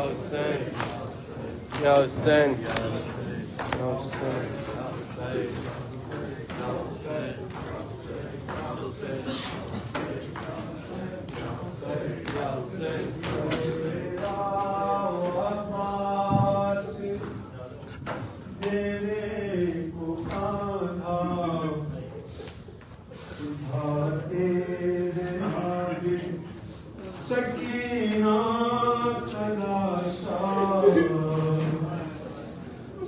Hussein, Ya Hussein, Ya Hussein. Sakina तलाशा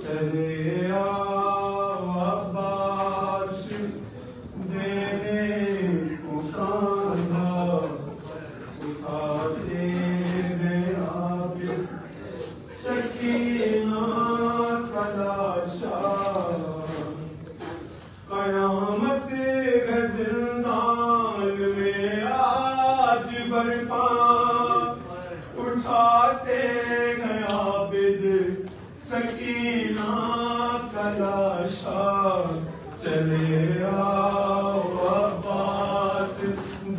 चले आओ अब्बास देने को कांधा उठाते हैं आबिद सकीना तलाशा कयामत है जिंदान में आज बरपा उठाते हैं आबिद सकीना तलाशा चले आओ अब्बास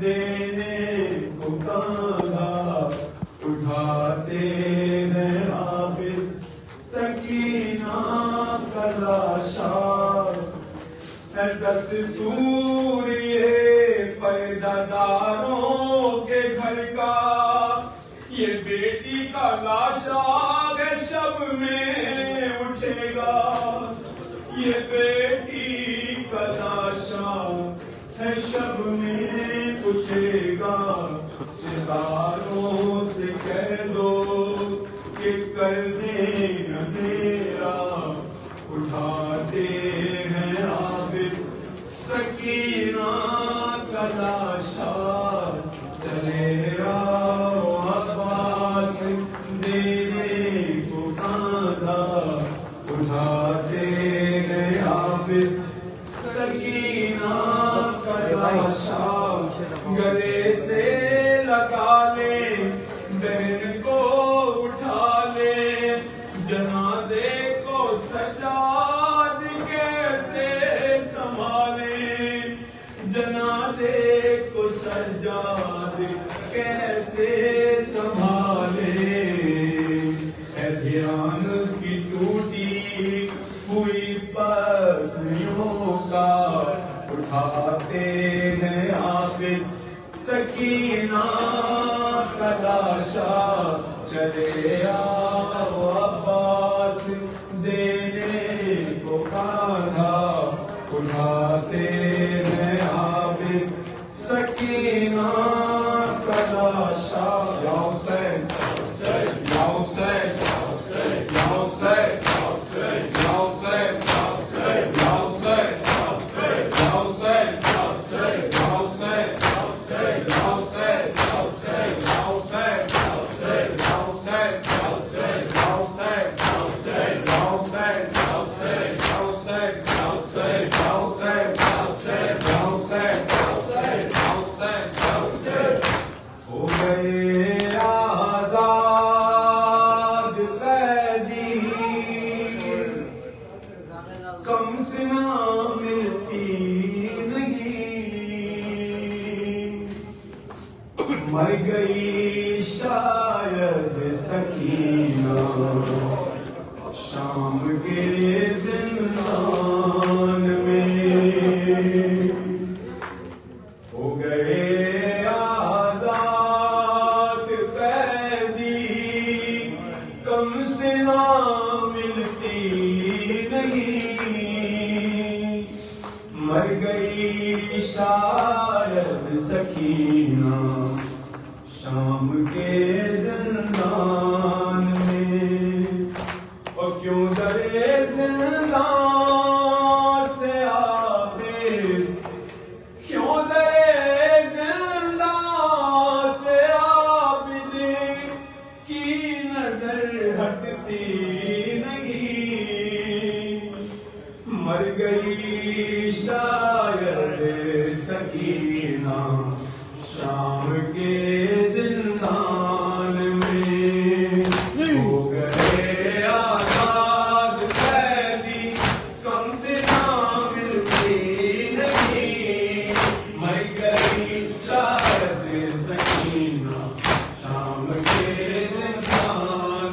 देने को कांधा उठाते हैं आबिद सकीना तलाशा है दस्तूर ये पर्दादारों के घर का ये बेटी का लाशा है शब में उठेगा ये बेटी का लाशा है शब में उठेगा सितारों से कह दो कि कर दे अंधेरा उठाते हैं आबिद सकीना का लाशा चले आओ अब्बास देने को कांधा उठाते हैं आबिद सकीना का लाशा गले से लगा ले बहन को उठा ले जनाजे को सजाद कैसे संभाले जनाजे को सजाद कैसे संभाले है ध्यान की टूटी हुई पसलियों का उठाते हैं आबिद सकीना का लाशा चले आओ अब्बास देने को कांधा उठाते हैं आबिद सकीना का लाशा या हुसैन या हुसैन या हुसैन या हुसैन या हुसैन या हुसैन या हुसैन या हुसैन या हुसैन हो गए आजाद कैदी कम सिना मिलती नहीं मर गई शायद सकीना शाम के जिंदान में हो गए आजाद कैदी कम से ना मिलती नहीं मर गई शायद सकीना शाम के जिंदान में और क्यों डरे जिंदान से आबिद क्यों डरे जिंदान से आबिद की नजर हटती नहीं मर गई शायद सकीना शाम के जिंदान में हो गए आजाद कैदी कम से ना मिलती नहीं मर गई शायद सकीना शाम के जिंदान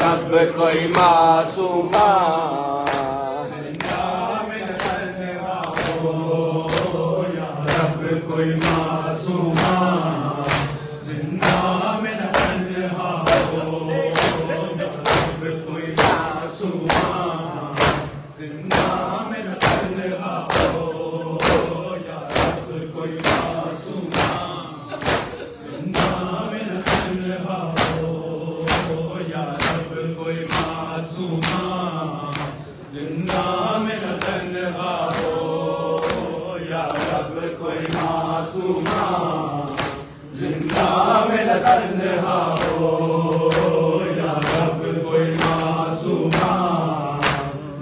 रब कोई मासूमा कोई मासूमा जिंदा में न तन्हा हो रब कोई मासूमा जिंदा में न तन्हा हो या रब कोई मासूमा जिंदा में न तन्हा हो या रब कोई मासूमा जिंदा में न तन्हा हो या रब कोई मासूमा जिंदा में न तन्हा हो या रब कोई मासूमा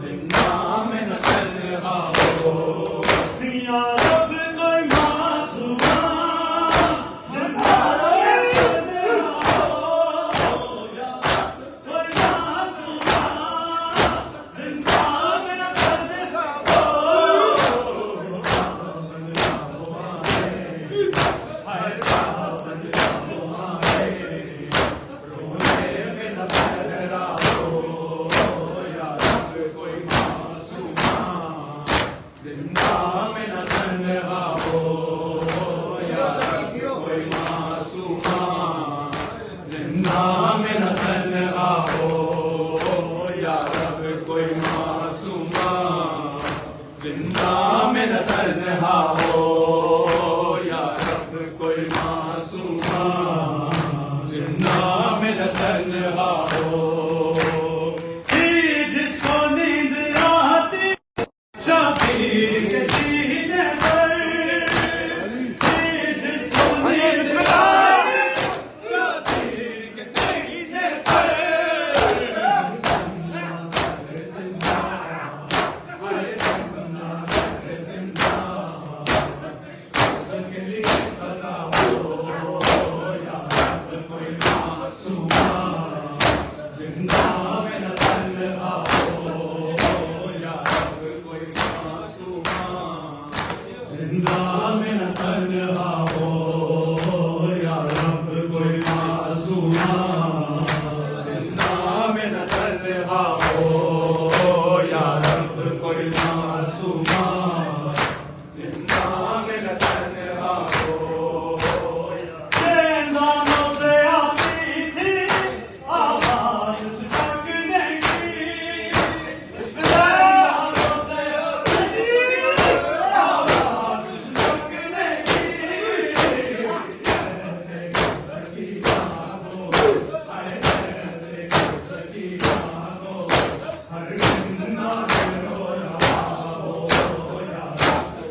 जिंदा में न तन्हा हो या रब कोई मासूमा जिंदा में न तन्हा हो या रब कोई मासूमा जिंदा में न तन्हा हो जिंदा में न तन्हा हो या रब कोई मासूमा जिंदा में न तन्हा हो या रब कोई मासूमा जिंदा में न तन्हा हो या रब कोई मासूमा जिंदा में न तन्हा हो जिसको नींद आती शाबीर के सीने पर जिसको नींद आए शाबीर के सीने पर उसके लिए बता हो या रब कोई मासूमा जिंदा में न तन्हा हो या रब कोई मासूमा जिंदा में न तन्हा हो या रब कोई मासूमा जिंदा में न तन्हा हो या रब कोई मासूमा जिंदा में न तन्हा हो दानों से आती थी आवाज सकने की दानों से आती थी आवाज सकने की ऐसे सकी बातों ऐसे सकी बातों हर जिंदा रो रहा हो या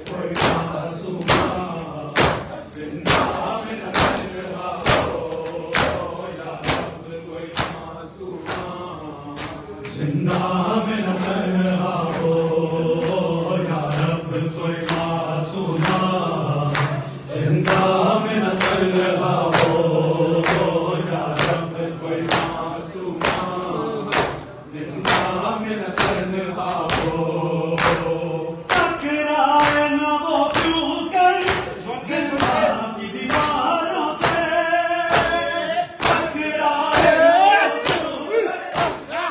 कोई मासूमा जिंदा में न तन्हा हो या रब कोई मासूमा जिंदा में न तन्हा हो या रब कोई मासूमा जिंदा में न तन्हा हो या रब कोई मासूमा जिंदा में न तन्हा हो टकराए न वो क्यों कर जिंदा की दीवारों से टकराए न वो क्यों कर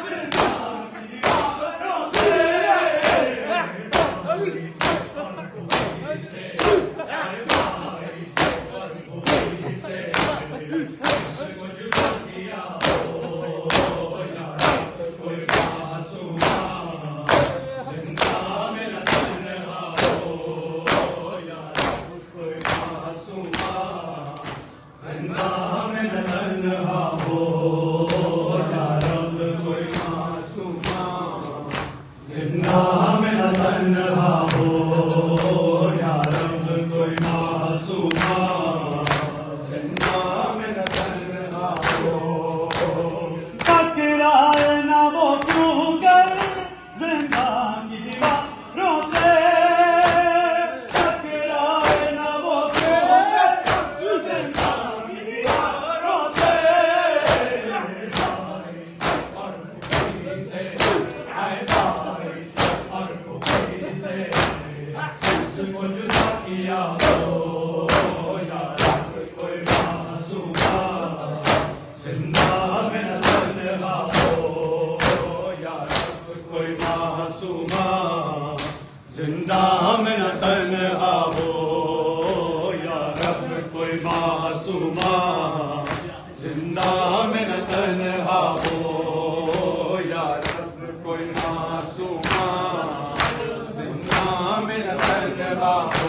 जिंदा की दीवारों हाँ